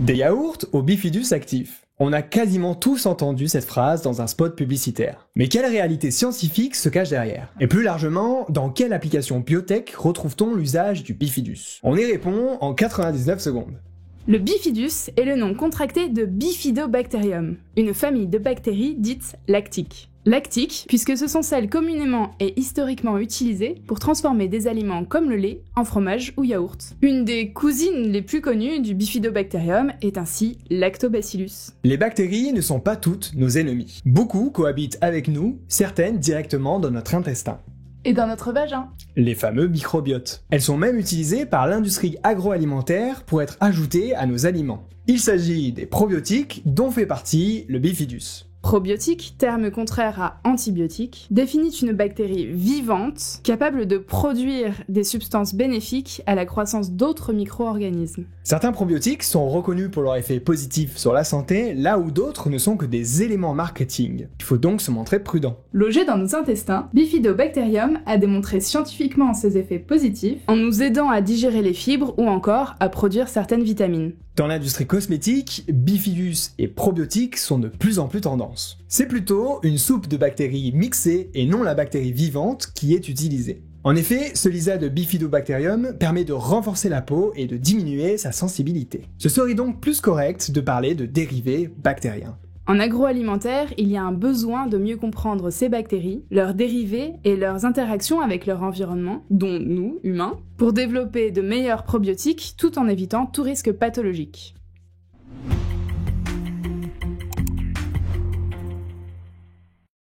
Des yaourts au bifidus actif. On a quasiment tous entendu cette phrase dans un spot publicitaire. Mais quelle réalité scientifique se cache derrière? Et plus largement, dans quelle application biotech retrouve-t-on l'usage du bifidus? On y répond en 99 secondes. Le bifidus est le nom contracté de Bifidobacterium, une famille de bactéries dites lactiques. Lactiques, puisque ce sont celles communément et historiquement utilisées pour transformer des aliments comme le lait en fromage ou yaourt. Une des cousines les plus connues du Bifidobacterium est ainsi Lactobacillus. Les bactéries ne sont pas toutes nos ennemis. Beaucoup cohabitent avec nous, certaines directement dans notre intestin. Et dans notre vagin. Les fameux microbiotes. Elles sont même utilisées par l'industrie agroalimentaire pour être ajoutées à nos aliments. Il s'agit des probiotiques dont fait partie le bifidus. Probiotique, terme contraire à antibiotique, définit une bactérie vivante capable de produire des substances bénéfiques à la croissance d'autres micro-organismes. Certains probiotiques sont reconnus pour leur effet positif sur la santé, là où d'autres ne sont que des éléments marketing. Il faut donc se montrer prudent. Logé dans nos intestins, Bifidobacterium a démontré scientifiquement ses effets positifs en nous aidant à digérer les fibres ou encore à produire certaines vitamines. Dans l'industrie cosmétique, bifidus et probiotiques sont de plus en plus tendance. C'est plutôt une soupe de bactéries mixées et non la bactérie vivante qui est utilisée. En effet, ce lisa de Bifidobacterium permet de renforcer la peau et de diminuer sa sensibilité. Ce serait donc plus correct de parler de dérivés bactériens. En agroalimentaire, il y a un besoin de mieux comprendre ces bactéries, leurs dérivés et leurs interactions avec leur environnement, dont nous, humains, pour développer de meilleurs probiotiques tout en évitant tout risque pathologique.